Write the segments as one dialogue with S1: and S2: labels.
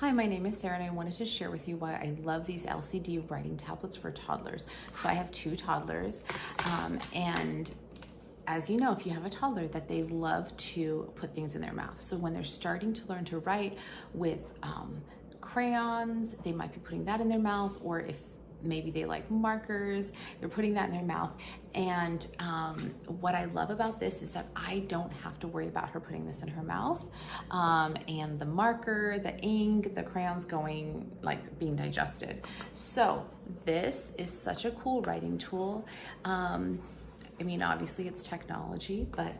S1: Hi, my name is Sarah and I wanted to share with you why I love these LCD writing tablets for toddlers. So I have two toddlers and as you know, if you have a toddler, that they love to put things in their mouth. So when they're starting to learn to write with crayons, they might be putting that in their mouth, or if maybe they like markers, they're putting that in their mouth. And what I love about this is that I don't have to worry about her putting this in her mouth and the marker, the ink, the crayons going, like being digested. So this is such a cool writing tool. I mean, obviously it's technology, but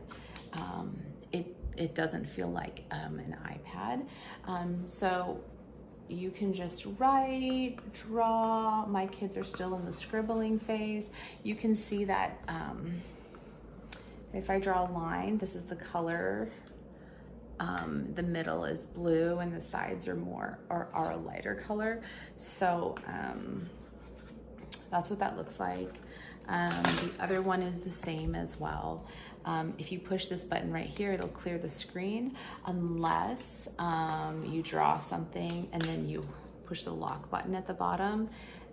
S1: it doesn't feel like an iPad. So you can just write, draw. My kids are still in the scribbling phase. You can see that if I draw a line, this is the color. The middle is blue and the sides are are a lighter color. So that's what that looks like. The other one is the same as well. If you push this button right here, it'll clear the screen unless you draw something and then you push the lock button at the bottom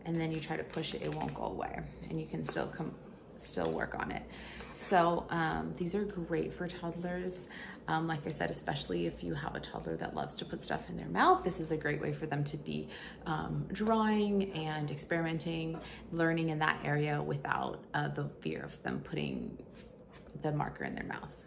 S1: and then you try to push it, it won't go away and you can still work on it. So these are great for toddlers. Like I said, especially if you have a toddler that loves to put stuff in their mouth, this is a great way for them to be drawing and experimenting, learning in that area without the fear of them putting the marker in their mouth.